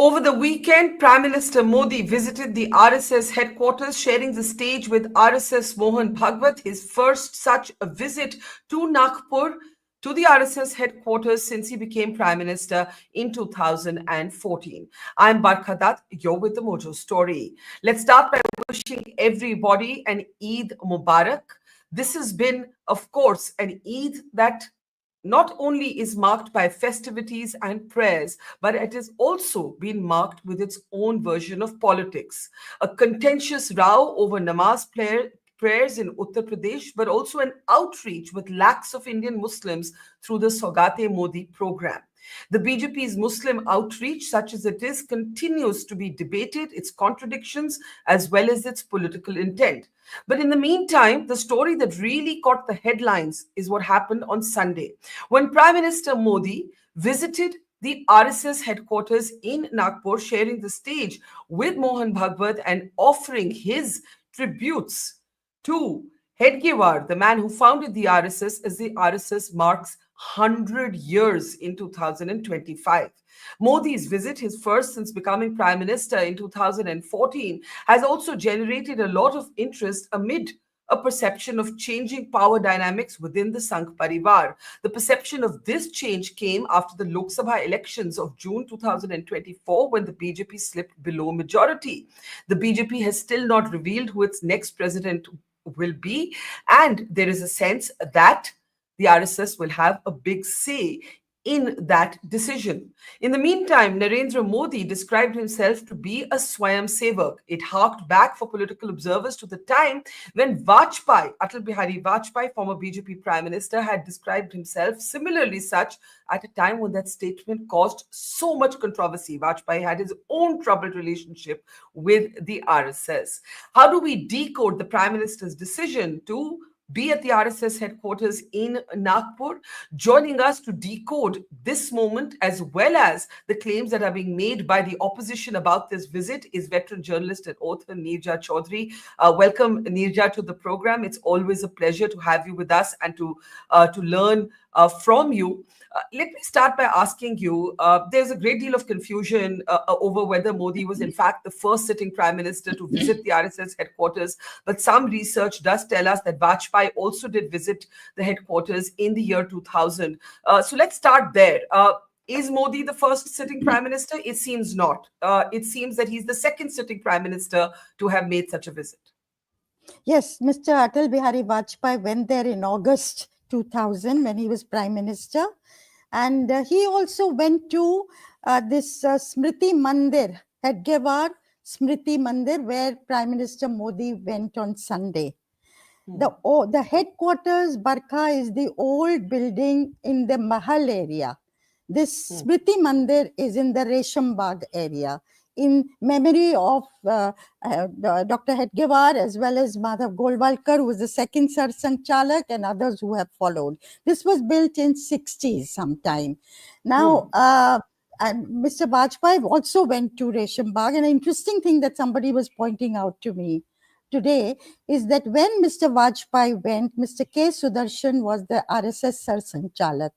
Over the weekend, Prime Minister Modi visited the RSS headquarters, sharing the stage with RSS Mohan Bhagwat, his first such a visit to Nagpur, to the RSS headquarters since he became Prime Minister in 2014. I'm Barkha Dutt, you're with the Mojo Story. Let's start by wishing everybody an Eid Mubarak. This has been, of course, an Eid that not only is marked by festivities and prayers, but it has also been marked with its own version of politics. A contentious row over prayers in Uttar Pradesh, but also an outreach with lakhs of Indian Muslims through the Saugate Modi program. The BJP's Muslim outreach, such as it is, continues to be debated, its contradictions as well as its political intent. But in the meantime, the story that really caught the headlines is what happened on Sunday, when Prime Minister Modi visited the RSS headquarters in Nagpur, sharing the stage with Mohan Bhagwat and offering his tributes to Hedgewar, the man who founded the RSS, as the RSS marks 100 years in 2025. Modi's visit, his first since becoming Prime Minister in 2014, has also generated a lot of interest amid a perception of changing power dynamics within the Sangh Parivar. The perception of this change came after the Lok Sabha elections of June 2024, when the BJP slipped below majority. The BJP has still not revealed who its next president will be, and there is a sense that the RSS will have a big say in that decision. In the meantime, Narendra Modi described himself to be a Swayam Sevak. It harked back for political observers to the time when Vajpayee, Atal Bihari Vajpayee, former BJP Prime Minister, had described himself similarly such at a time when that statement caused so much controversy. Vajpayee had his own troubled relationship with the RSS. How do we decode the Prime Minister's decision to be at the RSS headquarters in Nagpur? Joining us to decode this moment as well as the claims that are being made by the opposition about this visit is veteran journalist and author Neerja Chowdhury. Welcome, Neerja, to the program. It's always a pleasure to have you with us and to learn from you. Let me start by asking you, there's a great deal of confusion over whether Modi was in fact the first sitting prime minister to visit the RSS headquarters, but some research does tell us that Vajpayee also did visit the headquarters in the year 2000. So let's start there. Is Modi the first sitting prime minister? It seems not. It seems that he's the second sitting prime minister to have made such a visit. Yes, Mr. Atal Bihari Vajpayee went there in August 2000 when he was prime minister. And he also went to this Smriti Mandir, Hedgewar Smriti Mandir, where Prime Minister Modi went on Sunday. The headquarters, Barkha, is the old building in the Mahal area. This Smriti Mandir is in the Resham Bagh area, in memory of Dr. Hedgewar as well as Madhav Golwalkar, who was the second Sarsang Chalak, and others who have followed. This was built in 60s sometime. Now, and Mr. Vajpayee also went to Resham Bagh. And an interesting thing that somebody was pointing out to me today is that when Mr. Vajpayee went, Mr. K. Sudarshan was the RSS Sarsang Chalak.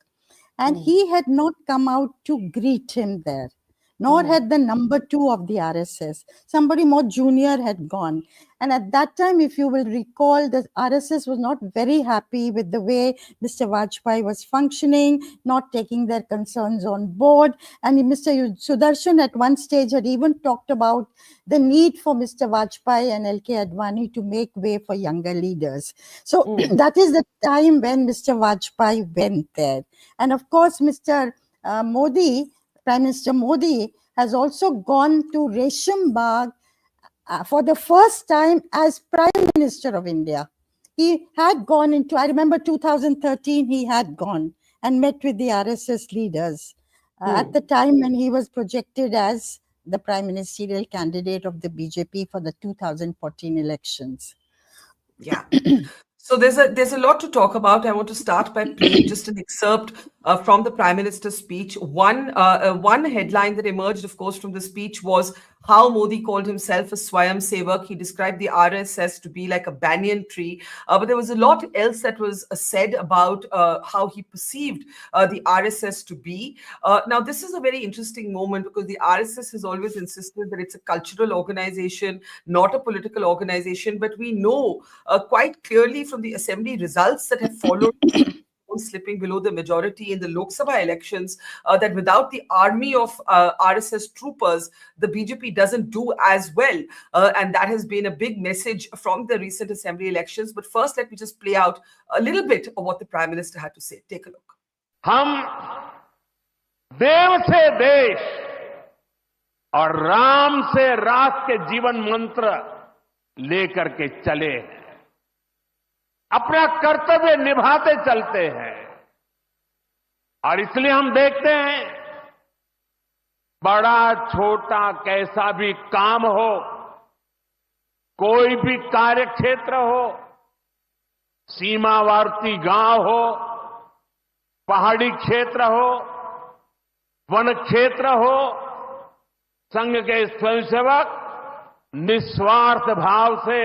And he had not come out to greet him there, nor had the number 2 of the RSS. Somebody more junior had gone. And at that time, if you will recall, the RSS was not very happy with the way Mr. Vajpayee was functioning, not taking their concerns on board. And Mr. Sudarshan at one stage had even talked about the need for Mr. Vajpayee and LK Advani to make way for younger leaders. So that is the time when Mr. Vajpayee went there. And of course, Mr. Modi, Prime Minister Modi, has also gone to Resham Bagh for the first time as Prime Minister of India. He had gone into, I remember 2013, he had gone and met with the RSS leaders at the time when he was projected as the prime ministerial candidate of the BJP for the 2014 elections. Yeah. So there's a lot to talk about. I want to start by playing just an excerpt from the Prime Minister's speech. One headline that emerged, of course, from the speech was how Modi called himself a Swayam Sevak. He described the RSS to be like a banyan tree. But there was a lot else that was said about how he perceived the RSS to be. Now, this is a very interesting moment because the RSS has always insisted that it's a cultural organization, not a political organization. But we know quite clearly from the assembly results that have followed slipping below the majority in the Lok Sabha elections, that without the army of RSS troopers, the BJP doesn't do as well. And that has been a big message from the recent assembly elections. But first, let me just play out a little bit of what the Prime Minister had to say. Take a look. हम देव से देश और राम से राष्ट्र के जीवन मंत्र लेकर के चले हैं, अपना कर्तव्य निभाते चलते हैं। और इसलिए हम देखते हैं, बड़ा छोटा कैसा भी काम हो, कोई भी कार्य क्षेत्र हो, सीमावर्ती गांव हो, पहाड़ी क्षेत्र हो, वन क्षेत्र हो, संघ के स्वयंसेवक निस्वार्थ भाव से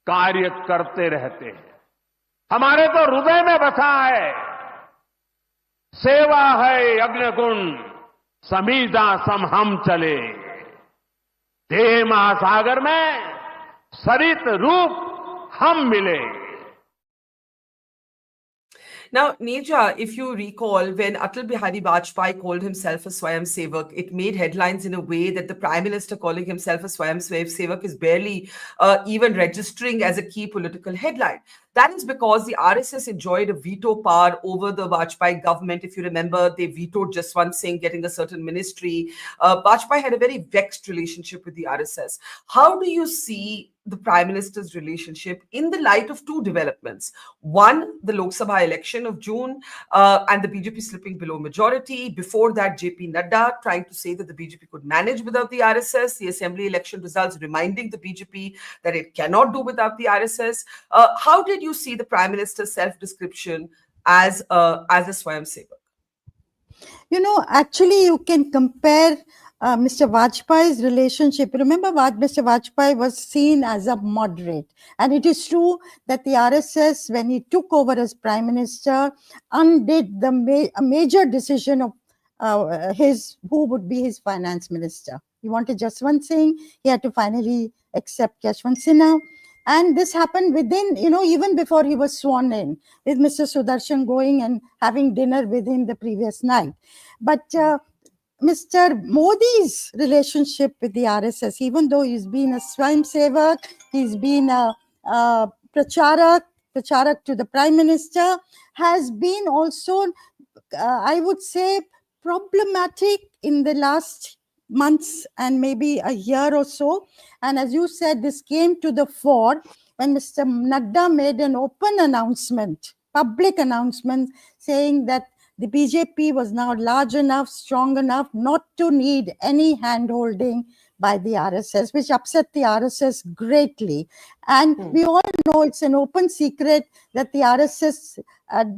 कार्य करते रहते हैं। हमारे तो हृदय में बसा है, सेवा है अग्निकुंड समीधा सम हम चले, देह महासागर में सरित रूप हम मिले। Now, Neerja, if you recall, when Atal Bihari Vajpayee called himself a Swayam Sevak, it made headlines in a way that the Prime Minister calling himself a Swayam Sevak is barely even registering as a key political headline. That is because the RSS enjoyed a veto power over the Vajpayee government. If you remember, they vetoed Jaswant Singh getting a certain ministry. Vajpayee had a very vexed relationship with the RSS. How do you see the Prime Minister's relationship in the light of two developments? One, the Lok Sabha election of June and the BJP slipping below majority. Before that, JP Nadda trying to say that the BJP could manage without the RSS. The assembly election results reminding the BJP that it cannot do without the RSS. How did you see the Prime Minister's self-description as a Swayam Sevak? You know, actually, you can compare Mr. Vajpayee's relationship. Remember, Mr. Vajpayee was seen as a moderate. And it is true that the RSS, when he took over as Prime Minister, undid a major decision of who would be his finance minister. He wanted Jaswant Singh. He had to finally accept Yashwant Sinha. And this happened within, even before he was sworn in, with Mr. Sudarshan going and having dinner with him the previous night. But Mr. Modi's relationship with the RSS, even though he's been a Swayam Sevak, he's been a pracharak to the Prime Minister, has been also, I would say, problematic in the last months and maybe a year or so. And as you said, this came to the fore when Mr. Nadda made an open announcement, public announcement, saying that the BJP was now large enough, strong enough not to need any hand-holding by the RSS, which upset the RSS greatly. And we all know it's an open secret that the RSS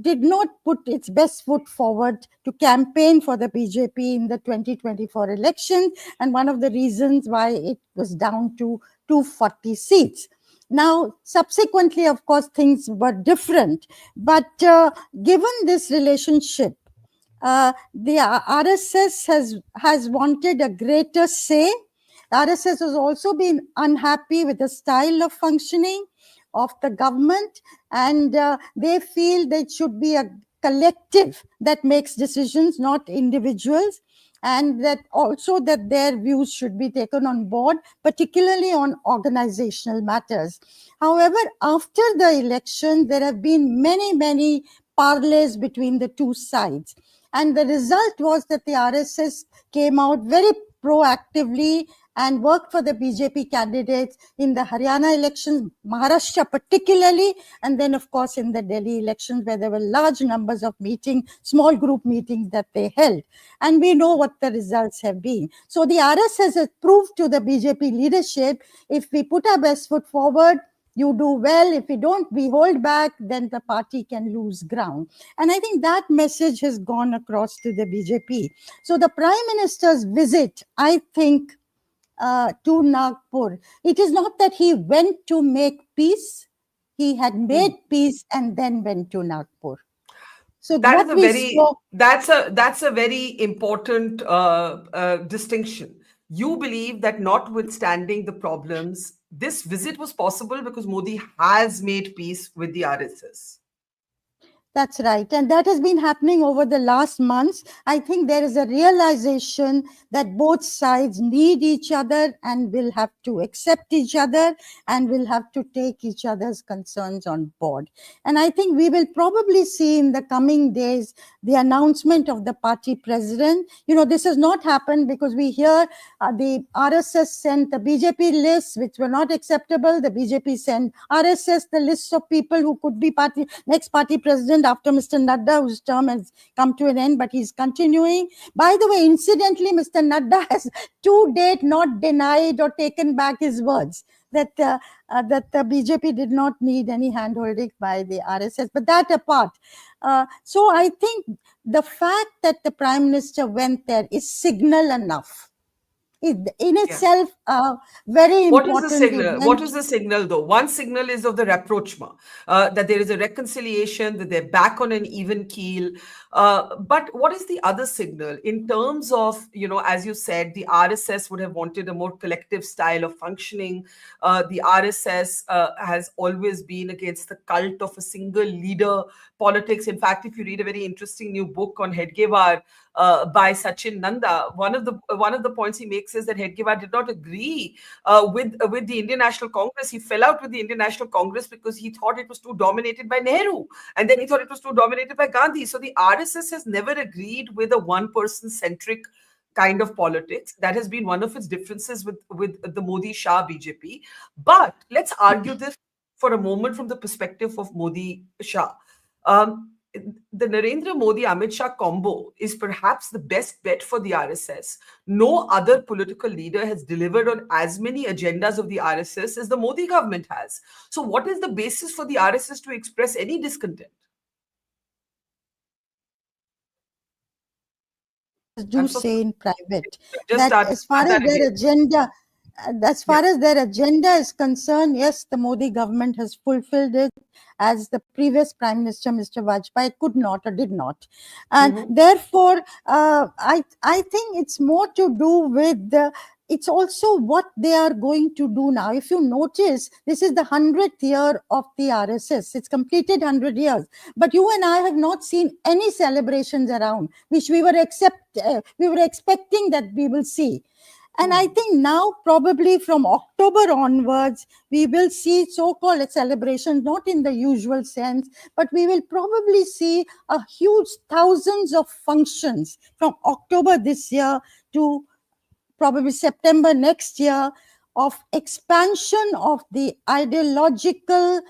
did not put its best foot forward to campaign for the BJP in the 2024 election, and one of the reasons why it was down to 240 seats. Now, subsequently, of course, things were different. But given this relationship, the RSS has wanted a greater say. The RSS has also been unhappy with the style of functioning of the government, and they feel that it should be a collective that makes decisions, not individuals, and that also that their views should be taken on board, particularly on organizational matters. However, after the election, there have been many parleys between the two sides. And the result was that the RSS came out very proactively and worked for the BJP candidates in the Haryana elections, Maharashtra particularly, and then, of course, in the Delhi elections, where there were large numbers of meetings, small group meetings that they held. And we know what the results have been. So the RSS has proved to the BJP leadership, if we put our best foot forward, you do well. If we don't, we hold back, then the party can lose ground. And I think that message has gone across to the BJP. So the Prime Minister's visit, I think, to Nagpur. It is not that he went to make peace. He had made peace and then went to Nagpur. So That is what a we very saw. that's a very important distinction. You believe that notwithstanding the problems, this visit was possible because Modi has made peace with the RSS. That's right. And that has been happening over the last months. I think there is a realization that both sides need each other and will have to accept each other and will have to take each other's concerns on board. And I think we will probably see in the coming days the announcement of the party president. This has not happened because we hear the RSS sent the BJP lists, which were not acceptable. The BJP sent RSS the lists of people who could be next party president after Mr. Nadda, whose term has come to an end, but he's continuing. By the way, incidentally, Mr. Nadda has to date not denied or taken back his words that the BJP did not need any handholding by the RSS. But that apart, so I think the fact that the Prime Minister went there is signal enough. In itself, very What is the important signal? event. What is the signal, though? One signal is of the rapprochement, that there is a reconciliation, that they're back on an even keel. But what is the other signal in terms of, as you said, the RSS would have wanted a more collective style of functioning. The RSS has always been against the cult of a single leader politics. In fact, if you read a very interesting new book on Hedgewar by Sachin Nanda, one of the points he makes is that Hedgewar did not agree with the Indian National Congress. He fell out with the Indian National Congress because he thought it was too dominated by Nehru, and then he thought it was too dominated by Gandhi. So the RSS has never agreed with a one-person centric kind of politics. That has been one of its differences with the Modi Shah BJP. But let's argue this for a moment from the perspective of Modi Shah. The Narendra Modi Amit Shah combo is perhaps the best bet for the RSS. No other political leader has delivered on as many agendas of the RSS as the Modi government has. So, what is the basis for the RSS to express any discontent? Do say in private Just that as far as their agenda, is concerned, yes, the Modi government has fulfilled it as the previous Prime Minister, Mr. Vajpayee, could not or did not. And therefore, I think it's more to do with it's also what they are going to do now. If you notice, this is the 100th year of the RSS. It's completed 100 years. But you and I have not seen any celebrations around, which we were expecting that we will see. And I think now, probably from October onwards, we will see so-called celebrations, not in the usual sense, but we will probably see a huge thousands of functions from October this year to probably September next year of expansion of the ideological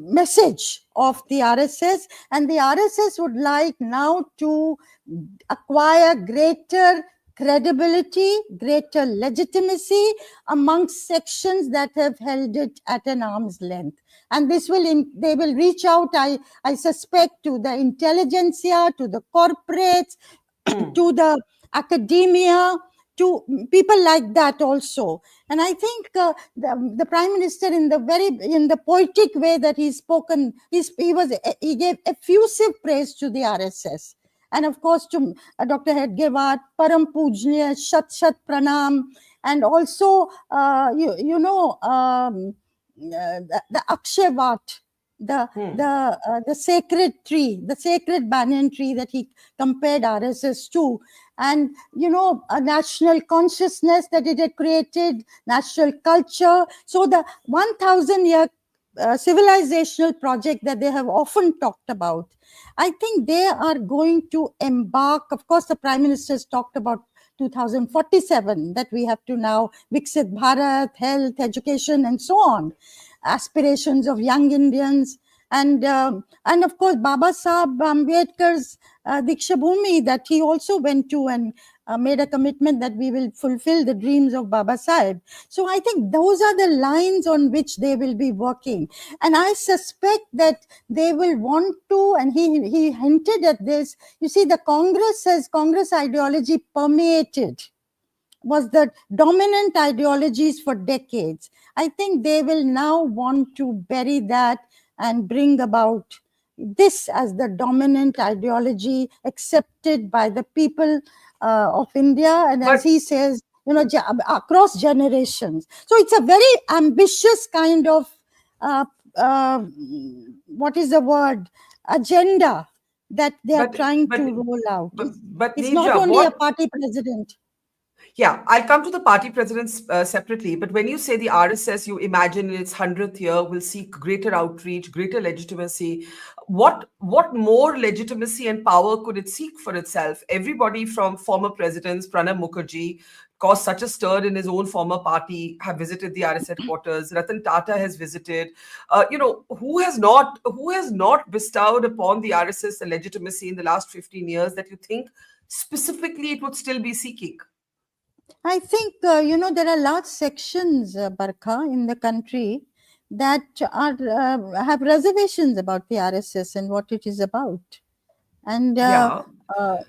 message of the RSS. And the RSS would like now to acquire greater credibility, greater legitimacy amongst sections that have held it at an arm's length. And this they will reach out, I suspect, to the intelligentsia, to the corporates, to the academia, to people like that also. And I think the Prime Minister, in the poetic way that he's spoken, he gave effusive praise to the RSS. And of course, to Dr. Hedgewar, Param Pujnya, Shat Shat Pranam, and also, the Akshavat, the sacred tree, the sacred banyan tree that he compared RSS to. And, a national consciousness that it had created, national culture. So the 1,000-year civilizational project that they have often talked about, I think they are going to embark. Of course, the Prime Minister has talked about 2047, that we have to now Viksit Bharat, health, education, and so on, aspirations of young Indians. And of course, Baba Saheb Ambedkar's Diksha Bhumi, that he also went to and made a commitment that we will fulfill the dreams of Baba Saheb. So I think those are the lines on which they will be working. And I suspect that they will want to, and he hinted at this, you see, the Congress ideology permeated was the dominant ideologies for decades. I think they will now want to bury that and bring about this as the dominant ideology accepted by the people of India, and as he says, across generations. So it's a very ambitious kind of what is the word, agenda that they are trying to roll out. It's Neerja, not only a party president. Yeah, I'll come to the party presidents separately. But when you say the RSS, you imagine in its 100th year will seek greater outreach, greater legitimacy. What more legitimacy and power could it seek for itself? Everybody from former presidents, Pranab Mukherjee, caused such a stir in his own former party, have visited the RSS headquarters. Ratan Tata has visited. Who has not bestowed upon the RSS the legitimacy in the last 15 years that you think specifically it would still be seeking? I think, there are large sections, Barkha, in the country that are have reservations about the RSS and what it is about. And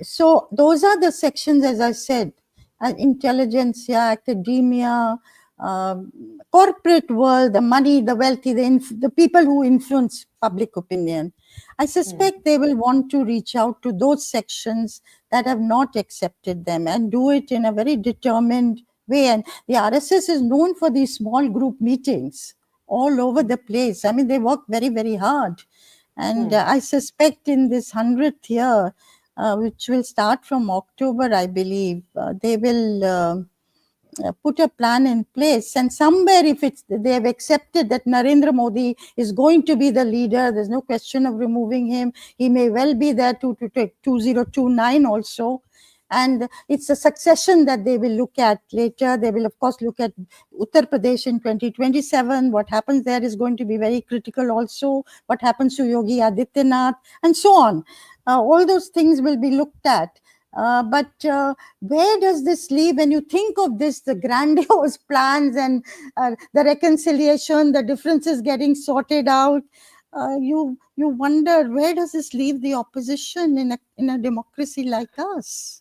so those are the sections, as I said, intelligentsia, academia, corporate world, the money, the wealthy, the people who influence public opinion. I suspect they will want to reach out to those sections that have not accepted them and do it in a very determined way. And the RSS is known for these small group meetings all over the place. I mean, they work very, very hard. And I suspect in this 100th year, which will start from October, I believe, they will put a plan in place. And somewhere, if they have accepted that Narendra Modi is going to be the leader, there's no question of removing him. He may well be there to 2029 also. And it's a succession that they will look at later. They will, of course, look at Uttar Pradesh in 2027. What happens there is going to be very critical also. What happens to Yogi Adityanath, and so on. All those things will be looked at. But where does this leave? When you think of this, the grandiose plans and the reconciliation, the differences getting sorted out, you wonder, where does this leave the opposition in a democracy like us?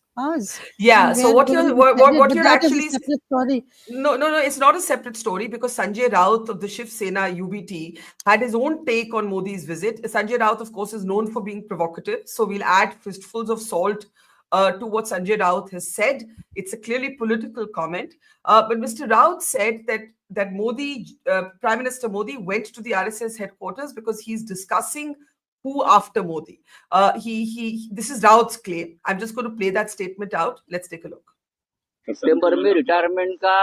Yeah. So what you're actually story. No, it's not a separate story because Sanjay Raut of the Shiv Sena UBT had his own take on Modi's visit. Sanjay Raut, of course, is known for being provocative. So we'll add fistfuls of salt to what Sanjay Raut has said. It's a clearly political comment. But Mr. Raut said that Modi, Prime Minister Modi, went to the RSS headquarters because he's discussing who after Modi. This is Raut's claim. I'm just going to play that statement out. Let's take a look. सितंबर में retirement का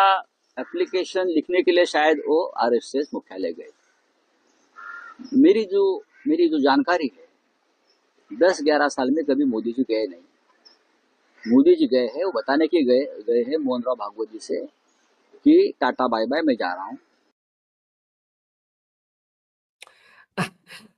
application लिखने के लिए शायद वो RSS मुख्यालय गए। मेरी जो जानकारी है, 10-11 साल में कभी मोदी जी गए नहीं। मोदी जी गए हैं, वो बताने के गए हैं मोहन भागवत जी से कि टाटा बाय बाय, मैं जा रहा हूँ।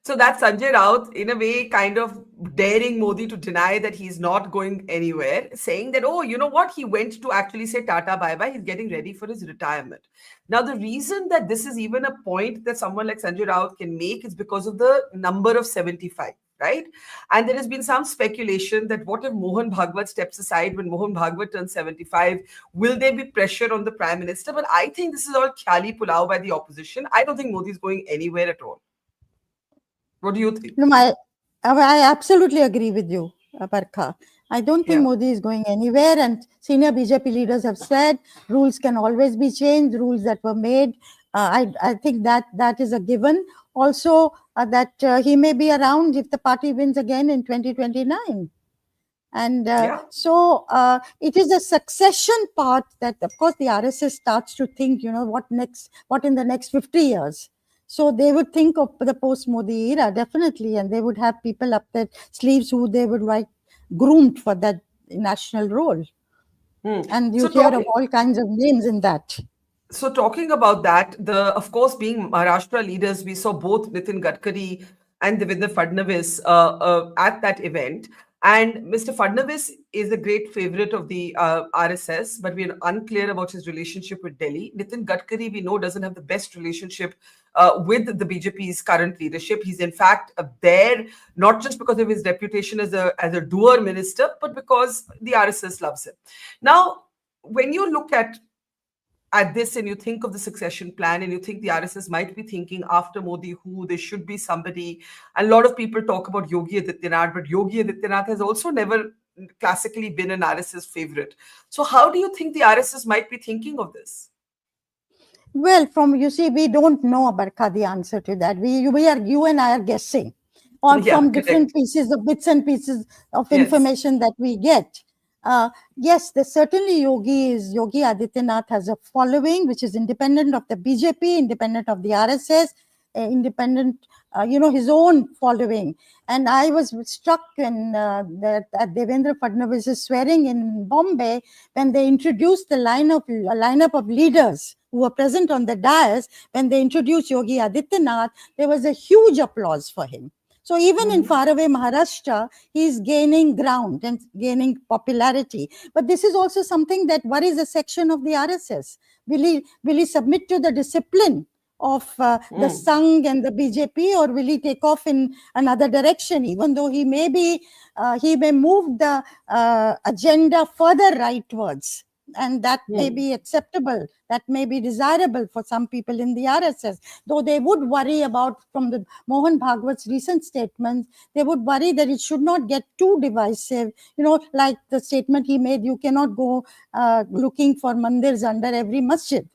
So that's Sanjay Raut, in a way, kind of daring Modi to deny that he's not going anywhere, saying that, oh, you know what, he went to actually say Tata bye-bye, he's getting ready for his retirement. Now, the reason that this is even a point that someone like Sanjay Raut can make is because of the number of 75, right? And there has been some speculation that what if Mohan Bhagwat steps aside when Mohan Bhagwat turns 75? Will there be pressure on the Prime Minister? But I think this is all khali pulao by the opposition. I don't think Modi is going anywhere at all. What do you think? No, I absolutely agree with you, Barkha. I don't think Modi is going anywhere, and senior BJP leaders have said rules can always be changed, rules that were made. I think that is a given. Also, that he may be around if the party wins again in 2029. And so it is a succession part that, of course, the RSS starts to think, what in the next 50 years. So they would think of the post-Modi era, definitely, and they would have people up their sleeves who they would groomed for that national role. And you hear of all kinds of names in that. So talking about that, of course, being Maharashtra leaders, we saw both Nitin Gadkari and Devendra Fadnavis at that event. And Mr. Fadnavis is a great favorite of the RSS, but we're unclear about his relationship with Delhi. Nitin Gadkari, we know, doesn't have the best relationship with the BJP's current leadership. He's in fact there not just because of his reputation as a doer minister, but because the RSS loves him. Now, when you look at this and you think of the succession plan and you think the RSS might be thinking after Modi who there should be somebody, a lot of people talk about Yogi Adityanath, but Yogi Adityanath has also never classically been an RSS favorite. So how do you think the RSS might be thinking of this? Well, you see, we don't know, Barkha, the answer to that. You and I are guessing on from different pieces of bits and pieces of information that we get. Yes, certainly Yogi Adityanath has a following which is independent of the BJP, independent of the RSS, independent, his own following. And I was struck when that Devendra Fadnavis' swearing in Bombay, when they introduced the lineup of leaders who were present on the dais. When they introduced Yogi Adityanath, there was a huge applause for him. So even in faraway Maharashtra, he is gaining ground and gaining popularity. But this is also something that worries a section of the RSS. Will he submit to the discipline of the Sangh and the BJP, or will he take off in another direction? Even though he may move the agenda further rightwards. And that may be acceptable, that may be desirable for some people in the RSS, though they would worry about, from the Mohan Bhagwat's recent statements, they would worry that it should not get too divisive, like the statement he made, you cannot go looking for mandirs under every masjid.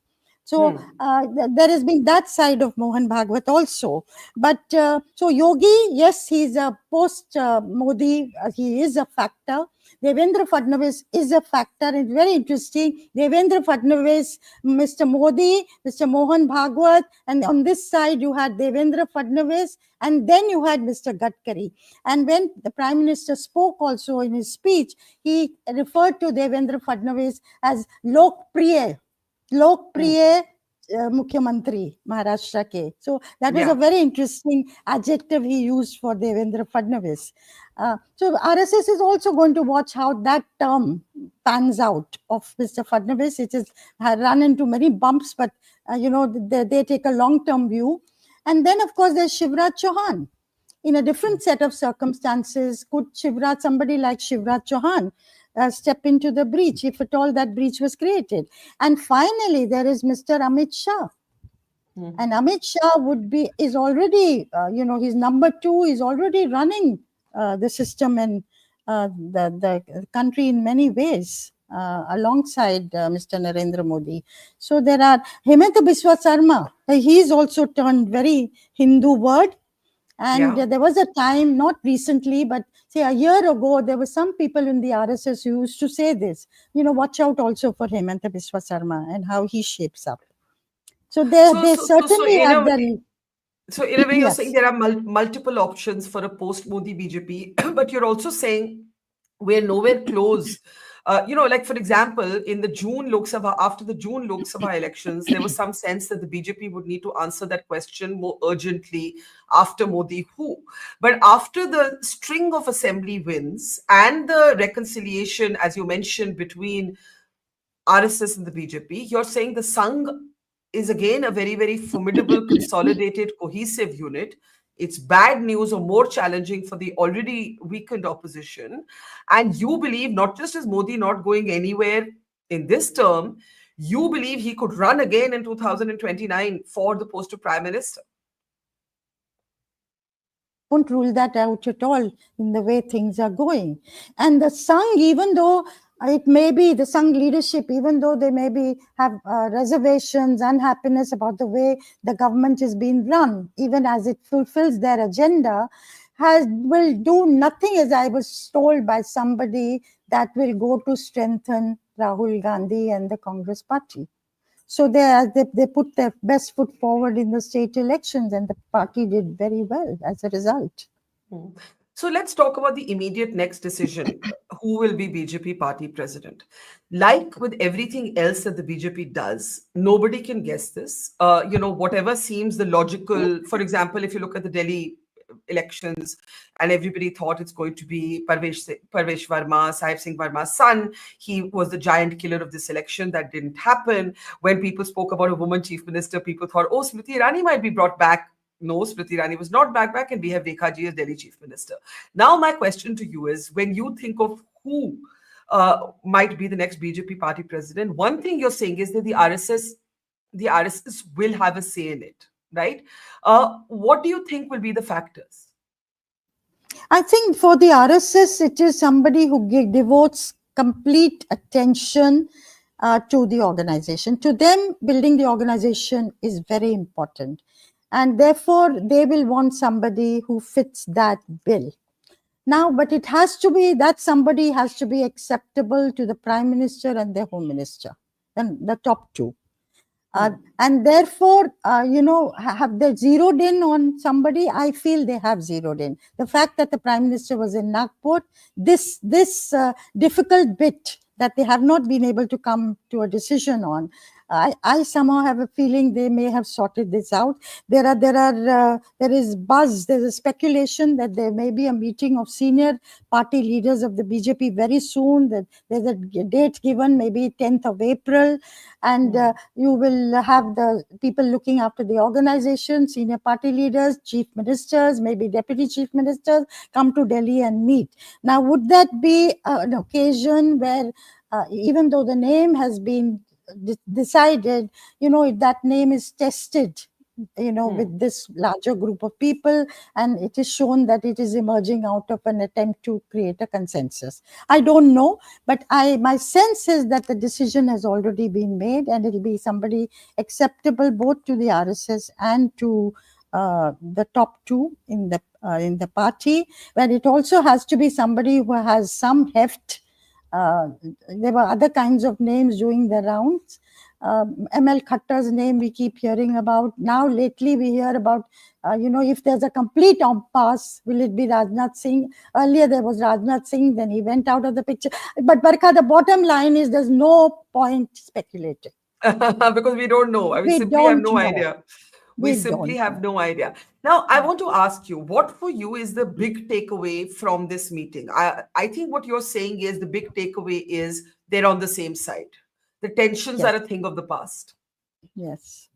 So there has been that side of Mohan Bhagwat also. But so Yogi, yes, he's a post-Modi, he is a factor. Devendra Fadnavis is a factor. It's very interesting. Devendra Fadnavis, Mr. Modi, Mr. Mohan Bhagwat, and on this side you had Devendra Fadnavis, and then you had Mr. Gadkari. And when the Prime Minister spoke also in his speech, he referred to Devendra Fadnavis as Lokpriya Mukhyamantri Maharashtra ke. So that was a very interesting adjective he used for Devendra Fadnavis. So RSS is also going to watch how that term pans out of Mr. Fadnavis. It has run into many bumps, but they take a long-term view. And then, of course, there's Shivraj Chauhan. In a different set of circumstances, could somebody like Shivraj Chauhan step into the breach, if at all that breach was created? And finally, there is Mr. Amit Shah. And Amit Shah is already, he's number 2, is already running the system and the country in many ways, alongside Mr. Narendra Modi. So there are Hemanta Biswa Sarma. He's also turned very Hindu word. And there was a time, not recently, but say a year ago, there were some people in the RSS who used to say this, watch out also for Hemanta Biswa Sarma and how he shapes up. So they certainly have the... So in a way, you're saying there are multiple options for a post-Modi BJP, but you're also saying we're nowhere close. Like for example, in the June Lok Sabha, after the June Lok Sabha elections, there was some sense that the BJP would need to answer that question more urgently after Modi who. But after the string of assembly wins and the reconciliation, as you mentioned, between RSS and the BJP, you're saying the Sangh is again a very, very formidable, consolidated, cohesive unit. It's bad news or more challenging for the already weakened opposition. And you believe, not just is Modi not going anywhere in this term, you believe he could run again in 2029 for the post of Prime Minister. Don't rule that out at all in the way things are going. And the Sangh, even though it may be the Sangh leadership, even though they maybe have reservations, unhappiness about the way the government is being run, even as it fulfills their agenda, will do nothing, as I was told by somebody, that will go to strengthen Rahul Gandhi and the Congress party. So they put their best foot forward in the state elections, and the party did very well as a result. So let's talk about the immediate next decision. Who will be BJP party president? Like with everything else that the BJP does, nobody can guess this. Whatever seems the logical, for example, if you look at the Delhi elections and everybody thought it's going to be Parvesh Verma, Sahib Singh Verma's son. He was the giant killer of this election. That didn't happen. When people spoke about a woman chief minister, people thought, oh, Smriti Irani might be brought back. No, Smriti Irani was not back, and we have Rekha ji as Delhi chief minister. Now, my question to you is, when you think of who might be the next BJP party president. One thing you're saying is that the RSS will have a say in it, right? What do you think will be the factors? I think for the RSS, it is somebody who devotes complete attention to the organization. To them, building the organization is very important. And therefore, they will want somebody who fits that bill. Now, but it has to be that somebody has to be acceptable to the Prime Minister and the Home Minister, and the top two. And therefore, have they zeroed in on somebody? I feel they have zeroed in. The fact that the Prime Minister was in Nagpur, this difficult bit that they have not been able to come to a decision on, I somehow have a feeling they may have sorted this out. There is buzz, there's a speculation that there may be a meeting of senior party leaders of the BJP very soon. That there's a date given, maybe 10th of April, and you will have the people looking after the organization, senior party leaders, chief ministers, maybe deputy chief ministers, come to Delhi and meet. Now, would that be an occasion where, even though the name has been decided, if that name is tested, with this larger group of people, and it is shown that it is emerging out of an attempt to create a consensus? I don't know, but my sense is that the decision has already been made, and it'll be somebody acceptable both to the RSS and to the top two in the party, where it also has to be somebody who has some heft. There were other kinds of names doing the rounds. ML Khattar's name we keep hearing about. Now lately we hear about, if there's a complete impasse, will it be Rajnath Singh? Earlier there was Rajnath Singh, then he went out of the picture. But Barkha, the bottom line is there's no point speculating. Because we don't know. We simply have no idea. We simply have no idea. Now, I want to ask you, what for you is the big takeaway from this meeting? I think what you're saying is the big takeaway is they're on the same side. The tensions are a thing of the past. Yes.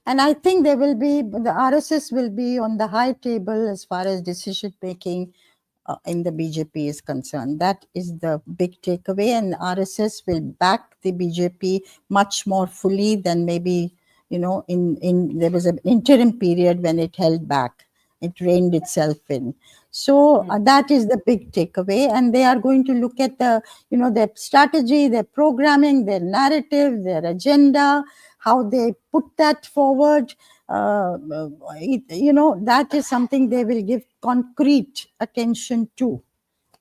And I think the RSS will be on the high table as far as decision making in the BJP is concerned. That is the big takeaway. And RSS will back the BJP much more fully than maybe, there was an interim period when it held back. It reined itself in. So that is the big takeaway. And they are going to look at their strategy, their programming, their narrative, their agenda, how they put that forward. That is something they will give concrete attention to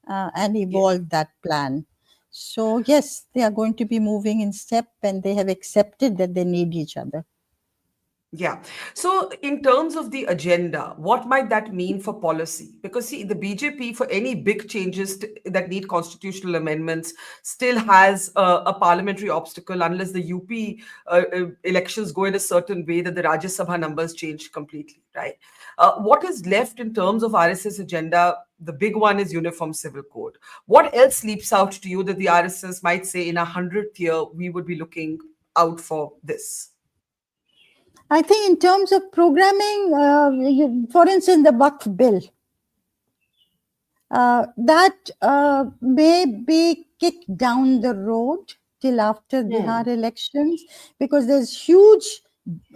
and evolve that plan. So yes, they are going to be moving in step, and they have accepted that they need each other. Yeah. So in terms of the agenda, what might that mean for policy? Because see, the BJP, for any big changes that need constitutional amendments, still has a parliamentary obstacle unless the UP elections go in a certain way that the Rajya Sabha numbers change completely, right? What is left in terms of RSS agenda? The big one is Uniform Civil Code. What else leaps out to you that the RSS might say in 100th year, we would be looking out for this? I think in terms of programming, for instance, the Waqf bill, that may be kicked down the road till after Bihar elections, because there's huge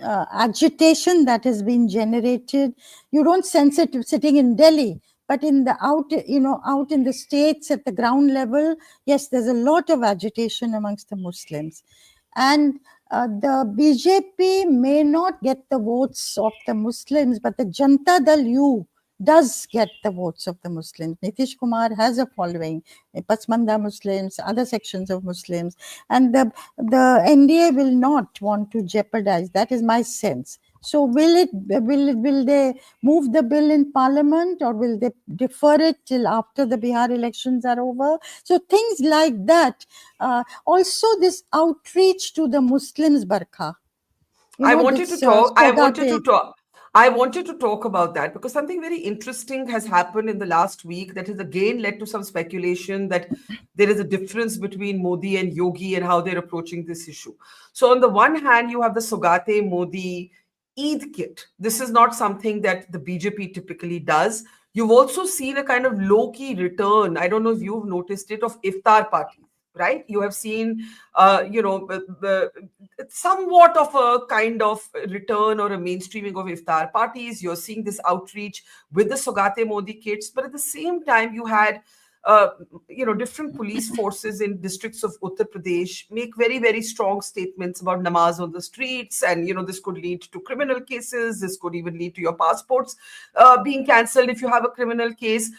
agitation that has been generated. You don't sense it sitting in Delhi, but in the out in the states at the ground level, yes, there's a lot of agitation amongst the Muslims. And the BJP may not get the votes of the Muslims, but the Janata Dal U does get the votes of the Muslims. Nitish Kumar has a following, Pasmanda Muslims, other sections of Muslims, and the NDA will not want to jeopardize. That is my sense. So will they move the bill in Parliament, or will they defer it till after the Bihar elections are over? So things like that. Also, this outreach to the Muslims, Barkha. I wanted to talk about that because something very interesting has happened in the last week that has again led to some speculation that there is a difference between Modi and Yogi and how they're approaching this issue. So on the one hand, you have the Sogate Modi Eid kit. This is not something that the BJP typically does. You've also seen a kind of low-key return, I don't know if you've noticed it, of iftar parties. right? You have seen, somewhat of a kind of return or a mainstreaming of iftar parties. You're seeing this outreach with the Sogate Modi kits, but at the same time, you had different police forces in districts of Uttar Pradesh make very, very strong statements about namaz on the streets. And, this could lead to criminal cases. This could even lead to your passports being cancelled if you have a criminal case.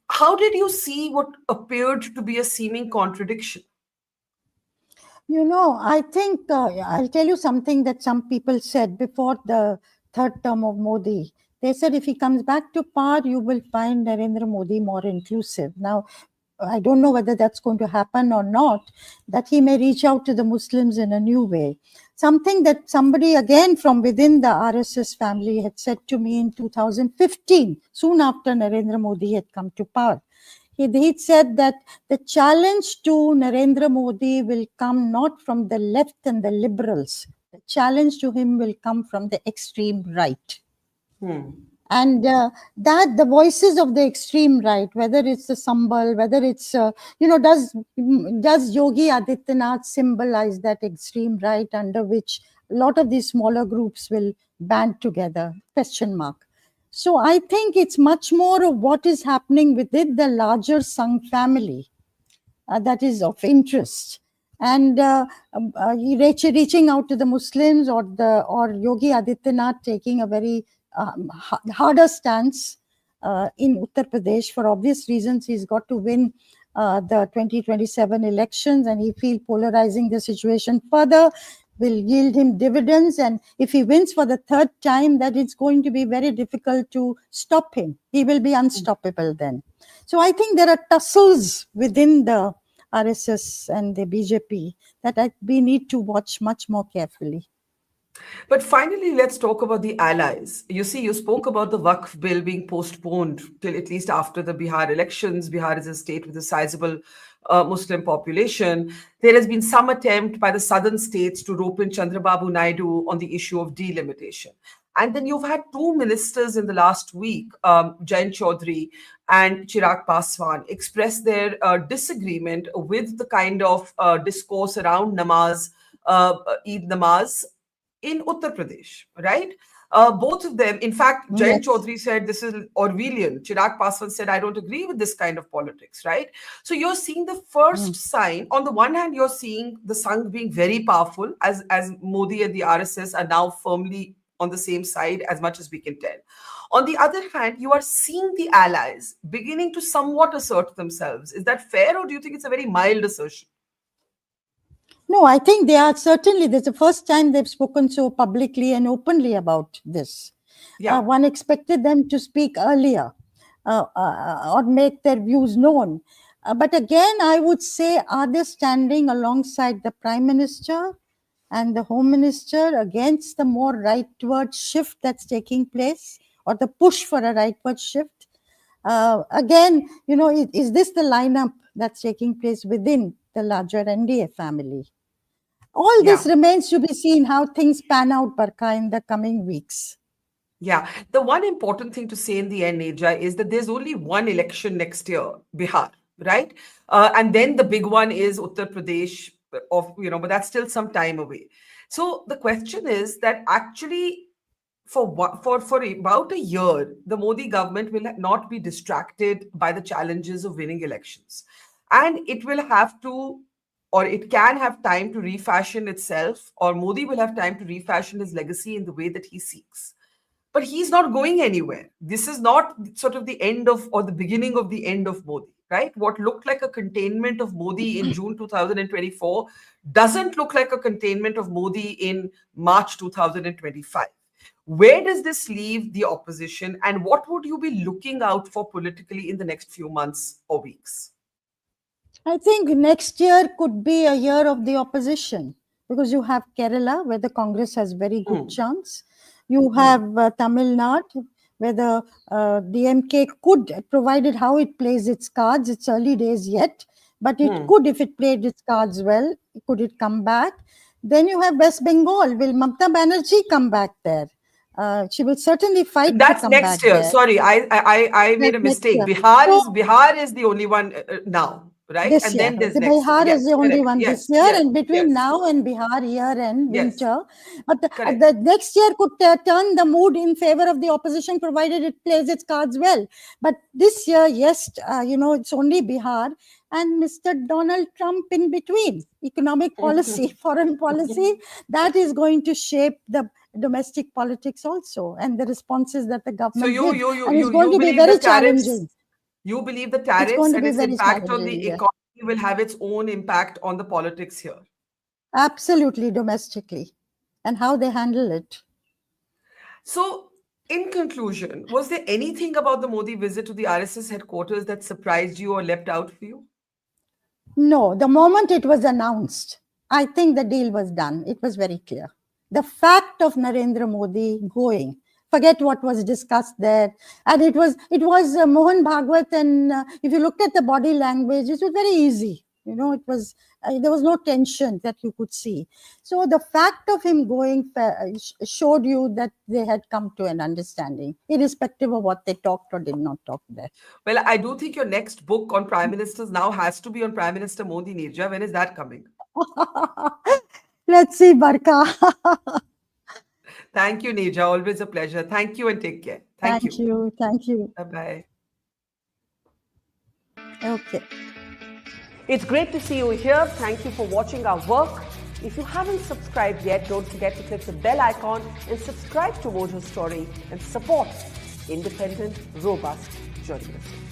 How did you see what appeared to be a seeming contradiction? I think I'll tell you something that some people said before the third term of Modi. They said if he comes back to power, you will find Narendra Modi more inclusive. Now, I don't know whether that's going to happen or not, that he may reach out to the Muslims in a new way. Something that somebody again from within the RSS family had said to me in 2015, soon after Narendra Modi had come to power. He said that the challenge to Narendra Modi will come not from the left and the liberals. The challenge to him will come from the extreme right. And that the voices of the extreme right, whether it's the Sambal, whether it's, does Yogi Adityanath symbolize that extreme right under which a lot of these smaller groups will band together? Question mark. So I think it's much more of what is happening within the larger Sangh family that is of interest. And reaching out to the Muslims or Yogi Adityanath taking a very harder stance in Uttar Pradesh. For obvious reasons, he's got to win the 2027 elections, and he feels polarizing the situation further will yield him dividends. And if he wins for the third time, that it's going to be very difficult to stop him. He will be unstoppable then. So I think there are tussles within the RSS and the BJP that we need to watch much more carefully. But finally, let's talk about the allies. You see, you spoke about the Waqf bill being postponed till at least after the Bihar elections. Bihar is a state with a sizable Muslim population. There has been some attempt by the southern states to rope in Chandrababu Naidu on the issue of delimitation. And then you've had two ministers in the last week, Neerja Chowdhury and Chirag Paswan, express their disagreement with the kind of discourse around namaz, Eid namaz, in Uttar Pradesh, right? Both of them, in fact, Neerja Chowdhury said this is Orwellian. Chirag Paswan said, I don't agree with this kind of politics, right? So you're seeing the first sign. On the one hand, you're seeing the Sangh being very powerful, as Modi and the RSS are now firmly on the same side, as much as we can tell. On the other hand, you are seeing the allies beginning to somewhat assert themselves. Is that fair, or do you think it's a very mild assertion? No, I think they are certainly. This is the first time they've spoken so publicly and openly about this. Yeah. One expected them to speak earlier or make their views known. But again, I would say, are they standing alongside the Prime Minister and the Home Minister against the more rightward shift that's taking place, or the push for a rightward shift? Again, is this the lineup that's taking place within the larger NDA family? All this remains to be seen how things pan out, Barkha, in the coming weeks. Yeah. The one important thing to say in the end, Neerja, is that there's only one election next year, Bihar, right? And then the big one is Uttar Pradesh, but that's still some time away. So the question is that actually for about a year, the Modi government will not be distracted by the challenges of winning elections. And it will have to, or it can have time to refashion itself, or Modi will have time to refashion his legacy in the way that he seeks. But he's not going anywhere. This is not sort of the end of, or the beginning of the end of Modi, right? What looked like a containment of Modi in June 2024 doesn't look like a containment of Modi in March 2025. Where does this leave the opposition, and what would you be looking out for politically in the next few months or weeks? I think next year could be a year of the opposition, because you have Kerala, where the Congress has very good chance. You have Tamil Nadu, where the DMK could, provided how it plays its cards, it's early days yet, but it could, if it played its cards well, could it come back? Then you have West Bengal. Will Mamata Banerjee come back there? She will certainly fight. That's to come next back year. There. Sorry, I made a mistake. Bihar is the only one now, right? This And year. then there's The next Bihar year. is the only Correct. one Yes, this year, yes, and between yes. now and Bihar year and Yes. winter. But Correct. the next year could turn the mood in favor of the opposition, provided it plays its cards well. But this year, yes, it's only Bihar and Mr. Donald Trump in between. Economic policy, foreign policy, that is going to shape the domestic politics also, and the responses that the So government you gives. you And it's you going you to be believe very the tariffs? challenging. You believe the It's tariffs going to and be its very impact on the challenging, yes. economy will have its own impact on the politics here. Absolutely, domestically, and how they handle it. So, in conclusion, was there anything about the Modi visit to the RSS headquarters that surprised you or left out for you? No, the moment it was announced, I think the deal was done. It was very clear. The fact of Narendra Modi going, forget what was discussed there, and it was Mohan Bhagwat, and if you looked at the body language, it was very easy. It was there was no tension that you could see. So the fact of him going showed you that they had come to an understanding, irrespective of what they talked or did not talk there. Well, I do think your next book on prime ministers now has to be on Prime Minister Modi, Neerja. When is that coming? Let's see, Barkha. Thank you, Neerja. Always a pleasure. Thank you and take care. Thank you. Thank you. Bye-bye. Okay. It's great to see you here. Thank you for watching our work. If you haven't subscribed yet, don't forget to click the bell icon and subscribe to Mojo Story and support independent, robust journalism.